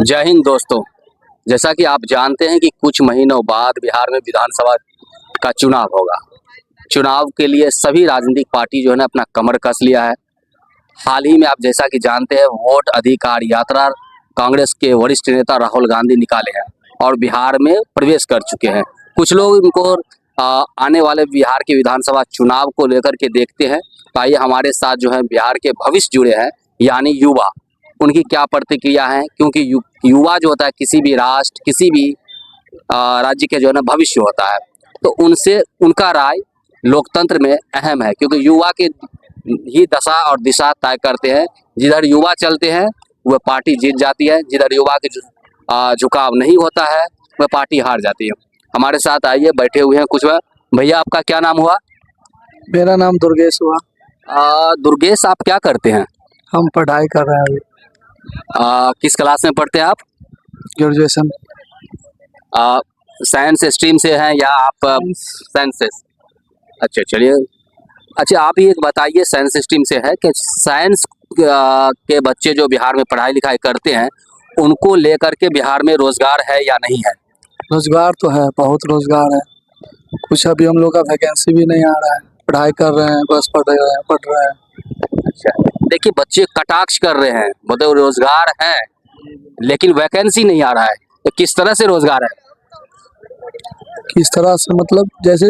जय हिंद दोस्तों। जैसा कि आप जानते हैं कि कुछ महीनों बाद बिहार में विधानसभा का चुनाव होगा। चुनाव के लिए सभी राजनीतिक पार्टी जो है ना अपना कमर कस लिया है। हाल ही में आप जैसा कि जानते हैं वोट अधिकार यात्रा कांग्रेस के वरिष्ठ नेता राहुल गांधी निकाले हैं और बिहार में प्रवेश कर चुके हैं। कुछ लोग इनको आने वाले बिहार के विधानसभा चुनाव को लेकर के देखते हैं। तो आइए हमारे साथ जो है बिहार के भविष्य जुड़े हैं, यानी युवा, उनकी क्या प्रतिक्रिया है, क्योंकि युवा जो होता है किसी भी राष्ट्र किसी भी राज्य के जो है ना भविष्य होता है। तो उनसे उनका राय लोकतंत्र में अहम है, क्योंकि युवा के ही दशा और दिशा तय करते हैं। जिधर युवा चलते हैं वह पार्टी जीत जाती है, जिधर युवा के झुकाव नहीं होता है वह पार्टी हार जाती है। हमारे साथ आइए, बैठे हुए हैं कुछ भैया। आपका क्या नाम हुआ? मेरा नाम दुर्गेश हुआ। दुर्गेश, आप क्या करते हैं? हम पढ़ाई कर रहे हैं अभी, किस क्लास में पढ़ते हैं आप? ग्रेजुएशन। साइंस स्ट्रीम से हैं या आप साइंस से? अच्छा, चलिए। अच्छा, आप ही एक बताइए, साइंस स्ट्रीम से है कि साइंस के बच्चे जो बिहार में पढ़ाई लिखाई करते हैं उनको लेकर के बिहार में रोजगार है या नहीं है? रोजगार तो है, बहुत रोजगार है। कुछ अभी हम लोग का वैकेंसी भी नहीं आ रहा है। पढ़ाई कर रहे हैं, बस पढ़ रहे हैं। अच्छा, देखिए बच्चे कटाक्ष कर रहे हैं, मतलब रोजगार है लेकिन वैकेंसी नहीं आ रहा है। तो किस तरह से रोजगार है? किस तरह से मतलब, जैसे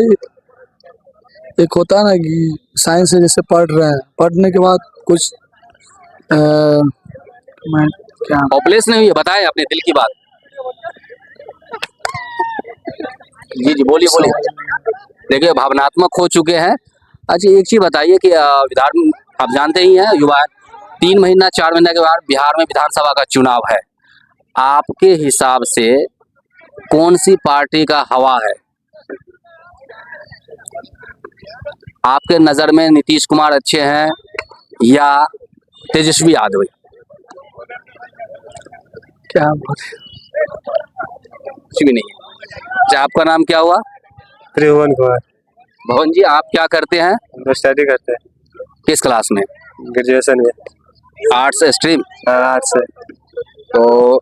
एक होता है ना कि साइंस से जैसे पढ़ रहे हैं, पढ़ने के बाद कुछ मैं क्या हॉपलेस नहीं हुई है, बताएं अपने दिल की बात। जी जी, बोलिए बोलिए। देखिए भावनात्मक हो चुके हैं। अच्छा, एक चीज बताइए कि विधान, आप जानते ही हैं युवा, 3 महीना 4 महीना के बाद बिहार में विधानसभा का चुनाव है। आपके हिसाब से कौन सी पार्टी का हवा है? आपके नजर में नीतीश कुमार अच्छे हैं या तेजस्वी यादव? क्या बोले? कुछ भी नहीं है। अच्छा, आपका नाम क्या हुआ? त्रिभुवन कुमार। भवन जी, आप क्या करते हैं? हम स्टडी करते हैं किस क्लास में? ग्रेजुएशन में। Arts stream. आर्ट्स से। तो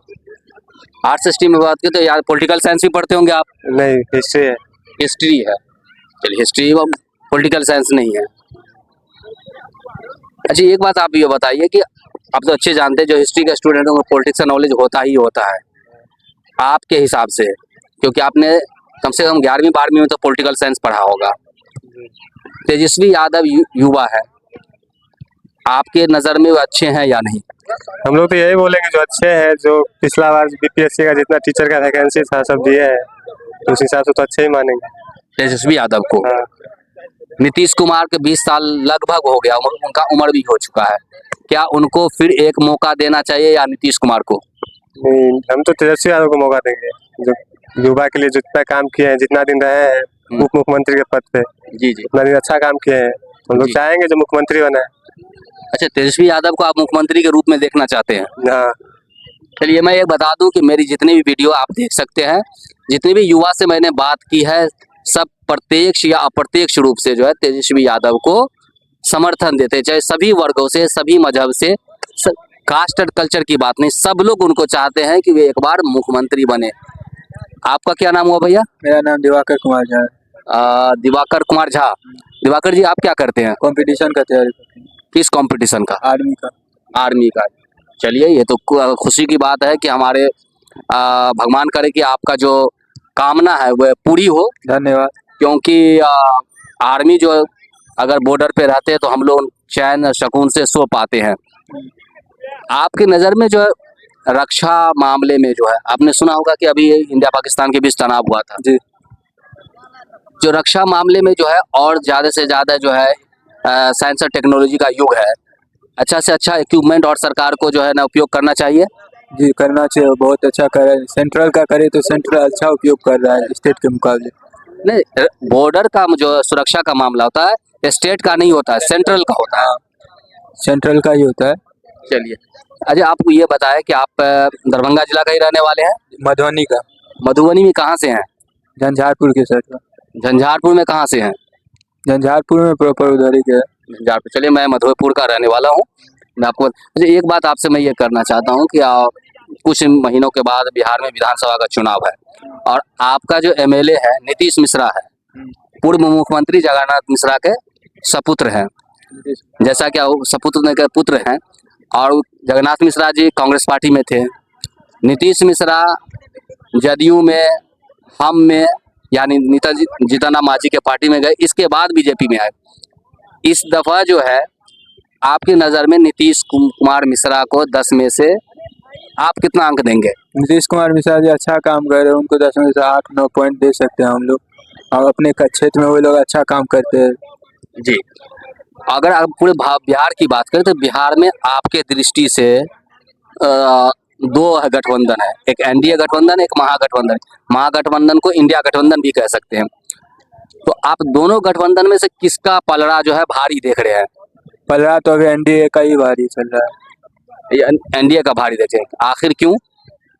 आर्ट्स स्ट्रीम में बात की तो यार पॉलिटिकल साइंस भी पढ़ते होंगे आप? नहीं, हिस्ट्री है। हिस्ट्री है। चलिए, हिस्ट्री और पॉलिटिकल साइंस नहीं है। अच्छा, एक बात आप ये बताइए कि आप तो अच्छे जानते हैं जो हिस्ट्री के स्टूडेंटों को पॉलिटिक्स का नॉलेज होता ही होता है। आपके हिसाब से, क्योंकि आपने कम से कम 11वीं 12वीं में तो पॉलिटिकल साइंस पढ़ा होगा, तेजस्वी यादव युवा है, आपके नज़र में वो अच्छे हैं या नहीं? हम लोग तो यही बोलेंगे जो अच्छे हैं, जो पिछला बार बीपीएससी का जितना टीचर का वैकेंसी था सब दिए हैं, तो उस हिसाब से तो अच्छे ही मानेंगे तेजस्वी यादव को। हाँ। नीतीश कुमार के 20 साल लगभग हो गया, उनका उम्र भी हो चुका है। क्या उनको फिर एक मौका देना चाहिए या नीतीश कुमार को? नहीं, हम तो तेजस्वी यादव को मौका देंगे, जो युवा के लिए जितना काम किए हैं, जितना दिन रहे हैं उप मुख्यमंत्री के पद पे, जी जी, उतना दिन अच्छा काम किए हैं। हम लोग जी। चाहेंगे जो मुख्यमंत्री बने। अच्छा, तेजस्वी यादव को आप मुख्यमंत्री के रूप में देखना चाहते हैं? हाँ। चलिए, मैं ये बता दूं कि मेरी जितनी भी वीडियो आप देख सकते हैं, जितने भी युवा से मैंने बात की है, सब प्रत्यक्ष या अप्रत्यक्ष रूप से जो है तेजस्वी यादव को समर्थन देते हैं। चाहे सभी वर्गों से, सभी मजहब से, कास्ट और कल्चर की बात नहीं, सब लोग उनको चाहते हैं कि वे एक बार मुख्यमंत्री बने। आपका क्या नाम हुआ भैया? मेरा नाम दिवाकर कुमार झा है। दिवाकर कुमार झा। दिवाकर जी, आप क्या करते हैं? कंपटीशन का तैयारी करते हैं। किस कंपटीशन का? आर्मी का। आर्मी का। चलिए, ये तो खुशी की बात है कि हमारे भगवान करे कि आपका जो कामना है वह पूरी हो। धन्यवाद। क्योंकि आर्मी जो अगर बॉर्डर पे रहते हैं तो हम लोग चैन और सुकून से सो पाते हैं। आपकी नज़र में जो है रक्षा मामले में जो है, आपने सुना होगा कि अभी इंडिया पाकिस्तान के बीच तनाव हुआ था जी। जो रक्षा मामले में जो है और ज़्यादा से ज़्यादा जो है साइंस और टेक्नोलॉजी का युग है, अच्छा से अच्छा इक्विपमेंट और सरकार को जो है ना उपयोग करना चाहिए। जी, करना चाहिए, बहुत अच्छा करे। सेंट्रल का करे तो सेंट्रल अच्छा उपयोग कर रहा है स्टेट के मुकाबले। नहीं, बॉर्डर का जो सुरक्षा का मामला होता है स्टेट का नहीं होता है, सेंट्रल का होता है। सेंट्रल का ही होता है। चलिए, अच्छा आपको ये बताएं कि आप दरभंगा जिला का ही रहने वाले हैं? मधुबनी का। मधुबनी में कहाँ से हैं? झंझारपुर के साइड का। झंझारपुर में कहाँ से हैं? झंझारपुर में प्रॉपर उधर ही के। झंझारपुर। चलिए, मैं मधुपुर का रहने वाला हूँ। मैं आपको अच्छा एक बात आपसे मैं ये करना चाहता हूँ कि कुछ महीनों के बाद बिहार में विधानसभा का चुनाव है और आपका जो एमएलए है नीतीश मिश्रा है, पूर्व मुख्यमंत्री जगन्नाथ मिश्रा के सपुत्र हैं। जैसा कि वो सपुत्र के पुत्र हैं और जगन्नाथ मिश्रा जी कांग्रेस पार्टी में थे, नीतीश मिश्रा जदयू में, हम में, यानी नेताजी जीतन मांझी के पार्टी में गए, इसके बाद बीजेपी में आए। इस दफा जो है आपकी नज़र में नीतीश कुमार मिश्रा को 10 में से आप कितना अंक देंगे? नीतीश कुमार मिश्रा जी अच्छा काम कर रहे हैं, उनको 10 में से 8-9 पॉइंट दे सकते हैं हम लोग। और अपने क्षेत्र में वो लोग अच्छा काम करते हैं जी। अगर आप पूरे बिहार की बात करें तो बिहार में आपके दृष्टि से दो गठबंधन है, एक एनडीए गठबंधन, एक महागठबंधन। महागठबंधन को इंडिया गठबंधन भी कह सकते हैं। तो आप दोनों गठबंधन में से किसका पलड़ा जो है भारी देख रहे हैं? पलड़ा तो अभी एनडीए का ही भारी चल रहा है। एनडीए का भारी देते हैं, आखिर क्यों?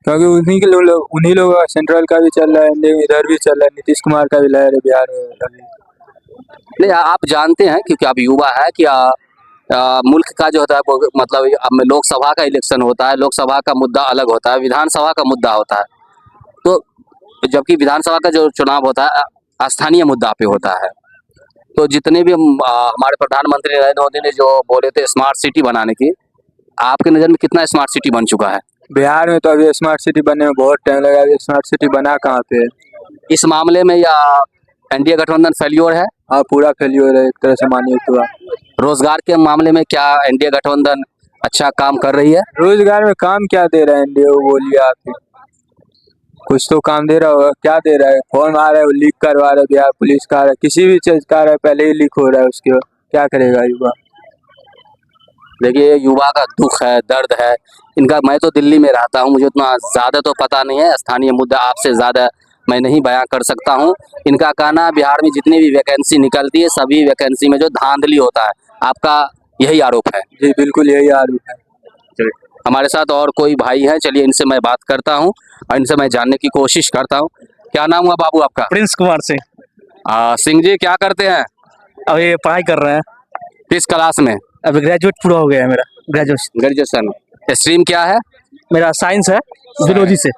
क्योंकि उन्हीं लोग सेंट्रल का भी चल रहा है, एनडीए इधर भी चल रहा है, नीतीश कुमार का भी लहर है बिहार में अभी। नहीं, आप जानते हैं क्योंकि आप युवा है कि मुल्क का जो होता है मतलब अब लोकसभा का इलेक्शन होता है, लोकसभा का मुद्दा अलग होता है, विधानसभा का मुद्दा होता है। तो जबकि विधानसभा का जो चुनाव होता है स्थानीय मुद्दा पे होता है। तो जितने भी हमारे प्रधानमंत्री नरेंद्र मोदी ने जो बोले थे स्मार्ट सिटी बनाने की, आपके नज़र में कितना स्मार्ट सिटी बन चुका है? बिहार में तो अभी स्मार्ट सिटी बनने में बहुत टाइम लगा, अभी स्मार्ट सिटी बना कहाँ पे? इस मामले में या एनडीए गठबंधन फेल्योर है? हाँ, पूरा फेल्योर है एक तरह से मानिए तो। रोजगार के मामले में क्या एनडीए गठबंधन अच्छा काम कर रही है? रोजगार में काम क्या दे रहा है एनडीए, वो बोलिए आप। कुछ तो काम दे रहा होगा, क्या दे रहा है? फॉर्म आ रहा है, वो लीक करवा रहा है, बिहार पुलिस का आ रहा है, किसी भी चीज का आ रहा है, पहले ही लीक हो रहा है, उसके बाद क्या करेगा युवा? देखिए, युवा का दुख है, दर्द है इनका। मैं तो दिल्ली में रहता हूँ, मुझे उतना ज़्यादा तो पता नहीं है, स्थानीय मुद्दा आपसे ज़्यादा मैं नहीं बयां कर सकता हूँ। इनका कहना बिहार में जितनी भी वैकेंसी निकलती है सभी वैकेंसी में जो धांधली होता है, आपका यही आरोप है? जी बिल्कुल यही आरोप है। हमारे साथ और कोई भाई हैं, चलिए इनसे मैं बात करता हूँ और इनसे मैं जानने की कोशिश करता हूँ। क्या नाम हुआ बाबू आपका? प्रिंस कुमार से। सिंह जी, क्या करते हैं? अभी पढ़ाई कर रहे हैं, किस क्लास में? अभी ग्रेजुएट पूरा हो गया है मेरा, ग्रेजुएशन। स्ट्रीम क्या है? मेरा साइंस है, जूलॉजी से।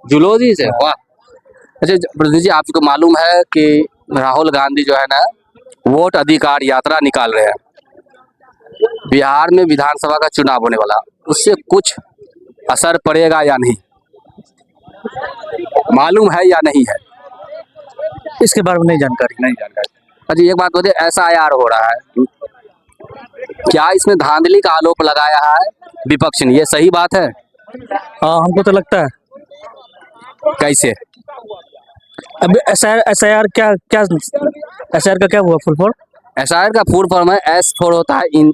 जूलॉजी से, वाह। अच्छा प्रतिनिधि जी, आपको मालूम है कि राहुल गांधी जो है ना वोट अधिकार यात्रा निकाल रहे हैं। बिहार में विधानसभा का चुनाव होने वाला, उससे कुछ असर पड़ेगा या नहीं, मालूम है या नहीं है? इसके बारे में नहीं जानकारी। अच्छा एक बात बताइए, SIR हो रहा है, क्या इसमें धांधली का आरोप लगाया है विपक्ष ने, ये सही बात है? हाँ, हमको तो लगता है। कैसे? अभी SIR क्या SIR का क्या हुआ फुल फॉर्म? SIR का फुल फॉर्म है, S फॉर होता है इन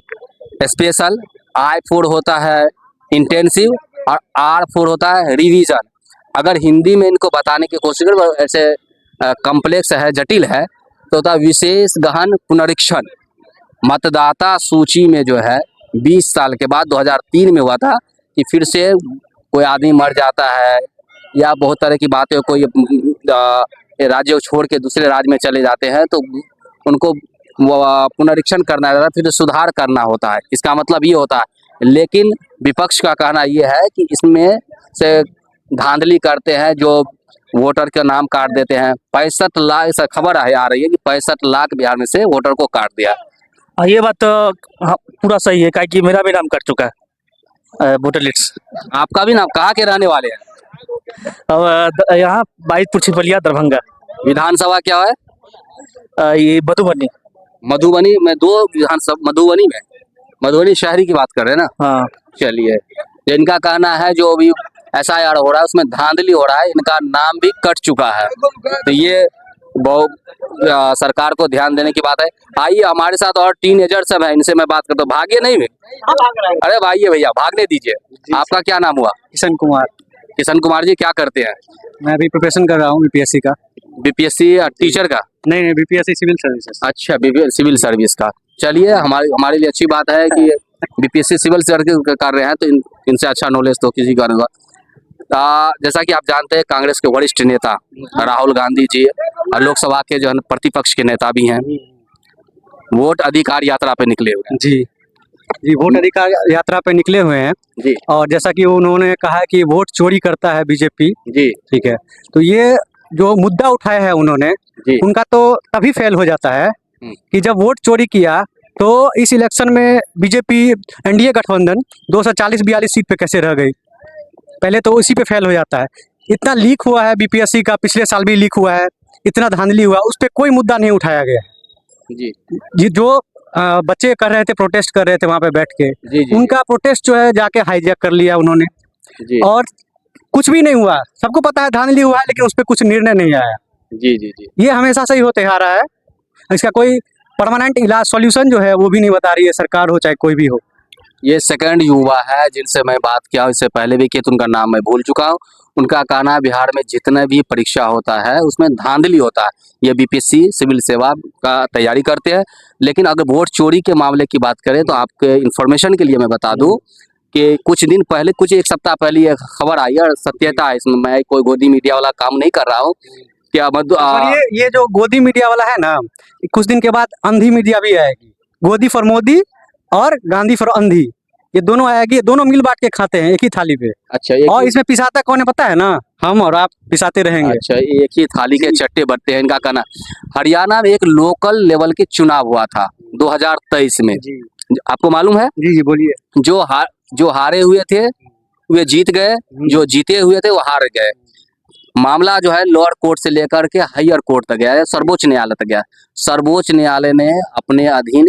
स्पेशल, I फॉर होता है इंटेंसिव और R फॉर होता है रिवीजन। अगर हिंदी में इनको बताने की कोशिश करें, ऐसे कॉम्प्लेक्स है, जटिल है, तो होता है विशेष गहन पुनरीक्षण। मतदाता सूची में जो है 20 साल के बाद 2003 में हुआ था कि फिर से कोई आदमी मर जाता है या बहुत तरह की बातें, कोई राज्य छोड़ के दूसरे राज्य में चले जाते हैं तो उनको पुनरीक्षण करना रहता है, फिर सुधार करना होता है, इसका मतलब ये होता है। लेकिन विपक्ष का कहना ये है कि इसमें से धांधली करते हैं, जो वोटर का नाम काट देते हैं। 65 लाख ऐसा खबर आ रही है कि 65 लाख बिहार में से वोटर को काट दिया। हाँ, ये बात तो हाँ, पूरा सही है, कि मेरा भी नाम कट चुका है वोटर लिस्ट। आपका भी नाम? कहाँ के रहने वाले हैं? अब यहाँ बाइजपुर छिपलिया दरभंगा। विधानसभा क्या है? ये मधुबनी। मधुबनी में 2 विधानसभा, मधुबनी शहरी की बात कर रहे हैं ना? हाँ। चलिए, इनका कहना है जो अभी SIR हो रहा है उसमें धांधली हो रहा है, इनका नाम भी कट चुका है, तो ये बहुत सरकार को ध्यान देने की बात है। आइए हमारे साथ और टीनेजर सब है, इनसे मैं बात करता हूँ। भागे नहीं हुए? अरे भाई भैया भागने दीजिए। आपका क्या नाम हुआ? किशन कुमार। किशन कुमार जी, क्या करते हैं? मैं अभी प्रिपरेशन कर रहा हूँ BPSC का। BPSC टीचर का? नहीं, BPSC सिविल सर्विसेज। अच्छा, सिविल सर्विस का। चलिए, हमारे लिए अच्छी बात है कि BPSC सिविल सर्विस कर रहे हैं, तो इनसे अच्छा नॉलेज तो किसी का नहीं। जैसा कि आप जानते हैं कांग्रेस के वरिष्ठ नेता राहुल गांधी जी और लोकसभा के जो है प्रतिपक्ष के नेता भी हैं, वोट अधिकार यात्रा पे निकले हुए हैं। जी। जी, वोट अधिकार यात्रा पे निकले हुए हैं जी और जैसा कि उन्होंने कहा है कि वोट चोरी करता है बीजेपी, जी ठीक है। तो ये जो मुद्दा उठाया है उन्होंने, जी उनका तो तभी फेल हो जाता है कि जब वोट चोरी किया तो इस इलेक्शन में बीजेपी एनडीए गठबंधन 240-42 सीट पे कैसे रह गई, पहले तो उसी पे फेल हो जाता है। इतना लीक हुआ है बीपीएससी का, पिछले साल भी लीक हुआ है, इतना धांधली हुआ, उस पर कोई मुद्दा नहीं उठाया गया। जी ये जो बच्चे कर रहे थे, प्रोटेस्ट कर रहे थे वहाँ पे बैठ के, जी जी उनका प्रोटेस्ट जो है जाके हाईजैक कर लिया उन्होंने जी और कुछ भी नहीं हुआ। सबको पता है धांधली हुआ है, लेकिन उस पर कुछ निर्णय नहीं आया। जी जी जी ये हमेशा से ही होते आ रहा है, इसका कोई परमानेंट इलाज सॉल्यूशन जो है वो भी नहीं बता रही है सरकार हो चाहे कोई भी हो। ये सेकंड युवा है जिनसे मैं बात किया हूं, इससे पहले भी किया तो उनका नाम मैं भूल चुका हूं। उनका कहना है बिहार में जितने भी परीक्षा होता है उसमें धांधली होता है। ये बीपीएससी सिविल सेवा का तैयारी करते हैं, लेकिन अगर वोट चोरी के मामले की बात करें तो आपके इन्फॉर्मेशन के लिए मैं बता दूं कि कुछ दिन पहले, कुछ एक सप्ताह पहले ये खबर आई है और सत्यता है इसमें, मैं कोई गोदी मीडिया वाला काम नहीं कर रहा हूँ। क्या और ये जो गोदी मीडिया वाला है ना, कुछ दिन के बाद अंधी मीडिया भी आएगी। गोदी फॉर मोदी और गांधी फॉर अंधी, ये दोनों आएगी, ये दोनों मिल बांट के खाते हैं एक ही थाली पे। अच्छा और इसमें पिसाता कौन है पता है ना, हम और आप पिसाते रहेंगे। अच्छा, एक ही थाली के चट्टे बट्टे हैं इनका कहना। हरियाणा में एक लोकल लेवल के चुनाव हुआ था 2023 में, आपको मालूम है? जी जी बोलिए। जो हारे हुए थे वे जीत गए, जो जीते हुए थे वो हार गए। मामला जो है लोअर कोर्ट से लेकर के हायर कोर्ट तक गया है, सर्वोच्च न्यायालय तक गया। सर्वोच्च न्यायालय ने अपने अधीन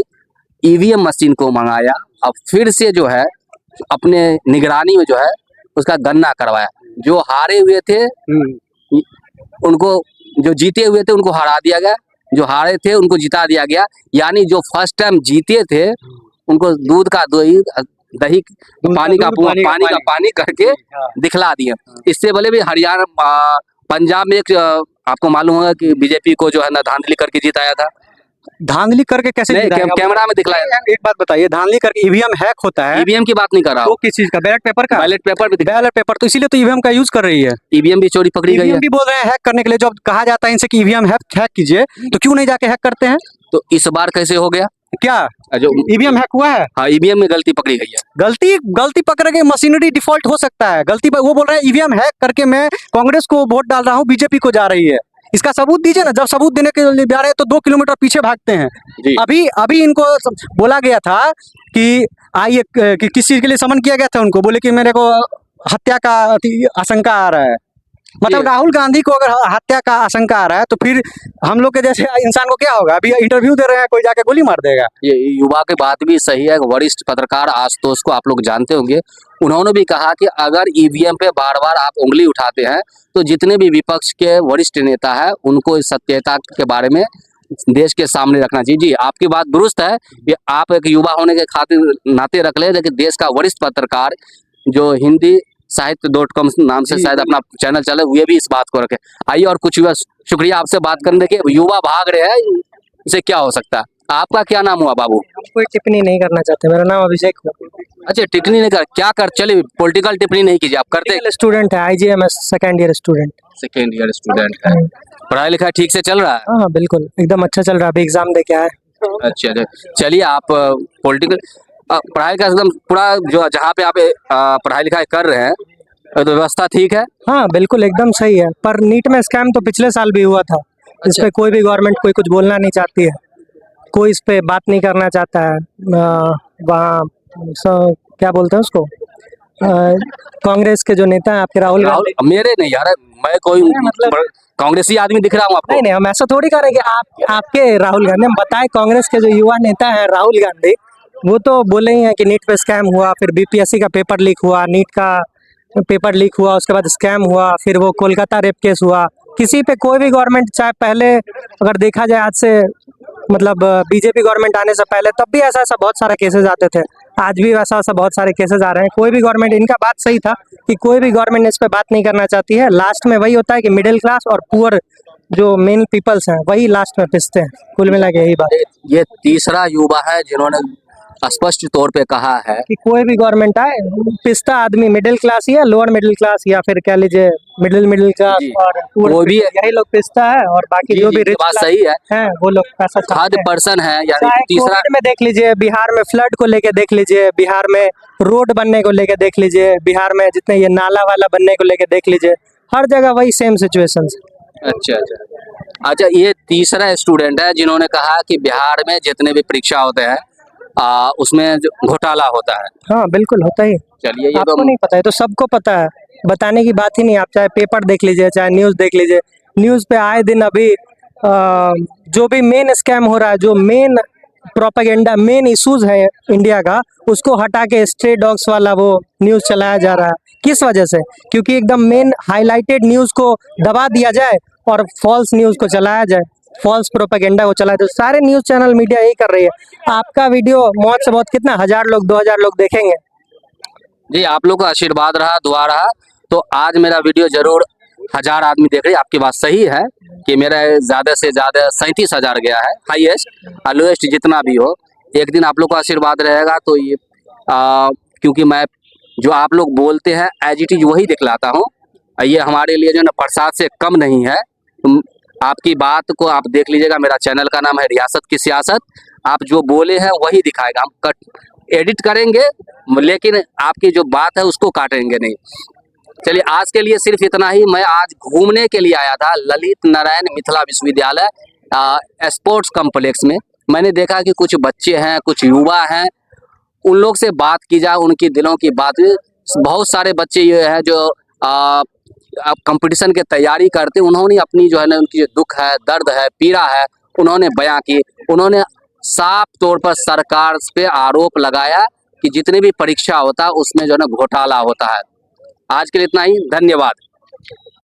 ईवीएम मशीन को मंगाया, अब फिर से जो है अपने निगरानी में जो है उसका गणना करवाया। जो हारे हुए थे उनको, जो जीते हुए थे उनको हरा दिया गया, जो हारे थे उनको जिता दिया गया। यानी जो फर्स्ट टाइम जीते थे उनको दूध का दही पानी का पानी करके दिखला दिए। इससे भले भी हरियाणा पंजाब में एक आपको मालूम होगा कि बीजेपी को जो है ना धांधली करके जिताया था। धांधली करके कैसे नहीं, जिताएगा? कैमरा में दिखलाया। एक बात बताइए, धांधली करके ईवीएम हैक होता है, ईवीएम की बात नहीं कर रहा वो हूँ, किस चीज का? बैलेट पेपर का? बैलेट पेपर भी बैलेट पेपर, तो इसीलिए तो ईवीएम का यूज कर रही है। ईवीएम भी चोरी पकड़ी गई है। ईवीएम भी बोल रहे हैं हैक करने के लिए। जब कहा जाता है इनसे कि ईवीएम हैक कीजिए, तो क्यों नहीं जाके हैक करते हैं? तो इस बार कैसे हो गया? क्या जो ईवीएम हैक हुआ है? हाँ, ईवीएम में गलती पकड़ी गई है। गलती पकड़ के मशीनरी डिफॉल्ट हो सकता है। गलती पर वो बोल रहे हैं ईवीएम हैक करके मैं कांग्रेस को वोट डाल रहा हूँ, बीजेपी को जा रही है। इसका सबूत दीजिए ना। जब सबूत देने के लिए जा रहे हैं तो 2 किलोमीटर पीछे भागते हैं। जी। अभी इनको बोला गया था कि आइए, कि किस चीज के लिए समन किया गया था उनको, बोले कि मेरे को हत्या का आशंका आ रहा है। मतलब राहुल गांधी को अगर हत्या का आशंका आ रहा है तो फिर हम लोग के जैसे इंसान को क्या होगा? अभी इंटरव्यू दे रहे हैं, कोई जाके गोली मार देगा। ये युवा की बात भी सही है। वरिष्ठ पत्रकार आशुतोष को आप लोग जानते होंगे, उन्होंने भी कहा कि अगर ईवीएम पे बार बार आप उंगली उठाते हैं तो जितने भी विपक्ष के वरिष्ठ नेता है उनको इस सत्यता के बारे में देश के सामने रखना चाहिए। जी, आपकी बात दुरुस्त है कि आप एक युवा होने के खातिर नाते रख ले, लेकिन देश का वरिष्ठ पत्रकार जो हिंदी साहित्य.com नाम से शायद अपना चैनल चले, ये भी इस बात को रखे। आइए और कुछ युवा, शुक्रिया आपसे बात करने के। युवा भाग रहे हैं, इसे क्या हो सकता है? आपका क्या नाम हुआ बाबू? कोई टिप्पणी नहीं करना चाहते, मेरा नाम अभिषेक है। अच्छा, टिप्पणी नहीं कर, क्या कर, चलिए पॉलिटिकल टिप्पणी नहीं कीजिए, आप करते। स्टूडेंट है, IGMS second year student. Second year student है, पढ़ाई लिखाई ठीक से चल रहा है? हाँ बिल्कुल, एकदम अच्छा चल रहा है, अभी एग्जाम दे के आए। अच्छा, चलिए आप पॉलिटिकल पढ़ाई का एकदम पूरा जो जहाँ पे आप पढ़ाई लिखाई कर रहे हैं तो व्यवस्था ठीक है? हाँ बिल्कुल एकदम सही है, पर नीट में स्कैम तो पिछले साल भी हुआ था। इस पे कोई भी गवर्नमेंट कोई कुछ बोलना नहीं चाहती है, कोई इस पे बात नहीं करना चाहता है। वहाँ क्या बोलते हैं उसको, कांग्रेस के जो नेता हैं आपके राहुल गांधी। मेरे नहीं यार, मैं कोई मतलब कांग्रेसी आदमी दिख रहा हूँ आपको? नहीं, हम ऐसा थोड़ी करेंगे। आपके राहुल गांधी, हम बताए कांग्रेस के जो युवा नेता है राहुल गांधी, वो तो बोले ही हैं कि नीट पे स्कैम हुआ, फिर बीपीएससी का पेपर लीक हुआ, नीट का पेपर लीक हुआ, उसके बाद स्कैम हुआ, फिर वो कोलकाता रेप केस हुआ। किसी पे कोई भी गवर्नमेंट, चाहे पहले अगर देखा जाए आज से मतलब बीजेपी गवर्नमेंट आने से पहले, तब भी ऐसा बहुत सारे केसेस आते थे। आज भी वैसा बहुत सारे केसेस आ रहे हैं। कोई भी गवर्नमेंट, इनका बात सही था कि कोई भी गवर्नमेंट इस पे बात नहीं करना चाहती है। लास्ट में वही होता है कि मिडिल क्लास और पुअर जो मेन पीपल्स हैं वही लास्ट में पिसते हैं। कुल मिला के यही बात। ये तीसरा युवा है जिन्होंने स्पष्ट तौर पे कहा है कि कोई भी गवर्नमेंट आए, पिस्ता आदमी, मिडिल क्लास या लोअर मिडिल क्लास या फिर कह लीजिए मिडिल क्लास जी। और poor वो भी यही लोग पिस्ता है, और बाकी जी, जो जी, भी ये रिच बात सही है। हैं वो लोग पैसा थर्ड चाहते हैं। पर्सन है, यानी चाहे तीसरा। कोविड में देख लीजिए, बिहार में फ्लड को लेके देख लीजिए, बिहार में रोड बनने को लेके देख लीजिए, बिहार में जितने ये नाला वाला बनने को लेके देख लीजिए, हर जगह वही सेम सिचुएशन है। अच्छा अच्छा अच्छा, ये तीसरा स्टूडेंट है जिन्होंने कहा कि बिहार में जितने भी परीक्षा होते हैं उसमें जो घोटाला होता है। हाँ बिल्कुल होता ही है। चलिए, ये आपको तो नहीं पता है तो सबको पता है, बताने की बात ही नहीं। आप चाहे पेपर देख लीजिए, चाहे न्यूज़ देख लीजिए, न्यूज़ पे आए दिन अभी जो भी मेन स्कैम हो रहा है, जो मेन प्रोपेगेंडा, मेन इश्यूज है इंडिया का, उसको हटा के स्ट्रे डॉग्स वाला वो न्यूज़ चलाया जा रहा है। किस वजह से? क्योंकि एकदम मेन हाईलाइटेड न्यूज़ को दबा दिया जाए और फॉल्स न्यूज़ को चलाया जाए, फॉल्स प्रोपेगेंडा को चलाया जाए। सारे न्यूज़ चैनल मीडिया यही कर रही है। आपका वीडियो बहुत से बहुत कितना 1000 लोग 2000 लोग देखेंगे। जी, आप लोग का आशीर्वाद रहा, दुआ रहा, तो आज मेरा वीडियो जरूर 1000 आदमी देख रहे हैं। आपकी बात सही है कि मेरा ज़्यादा से ज़्यादा 37,000 गया है, हाईएस्ट और लोएस्ट जितना भी हो। एक दिन आप लोग का आशीर्वाद रहेगा तो ये क्योंकि मैं जो आप लोग बोलते हैं एज इट इज वही दिखलाता हूँ। ये हमारे लिए जो है ना प्रसाद से कम नहीं है। आपकी बात को आप देख लीजिएगा, मेरा चैनल का नाम है रियासत की सियासत। आप जो बोले हैं वही दिखाएगा, हम कट एडिट करेंगे लेकिन आपकी जो बात है उसको काटेंगे नहीं। चलिए, आज के लिए सिर्फ इतना ही। मैं आज घूमने के लिए आया था ललित नारायण मिथिला विश्वविद्यालय स्पोर्ट्स कॉम्प्लेक्स में। मैंने देखा कि कुछ बच्चे हैं, कुछ युवा हैं, उन लोग से बात की जाए, उनकी दिलों की बात। बहुत सारे बच्चे ये हैं जो कंपटीशन की तैयारी करते, उन्होंने अपनी जो है ना उनकी जो दुख है, दर्द है, पीड़ा है, उन्होंने बयां की। उन्होंने साफ तौर पर सरकार पे आरोप लगाया कि जितने भी परीक्षा होता है उसमें जो है ना घोटाला होता है। आज के लिए इतना ही, धन्यवाद।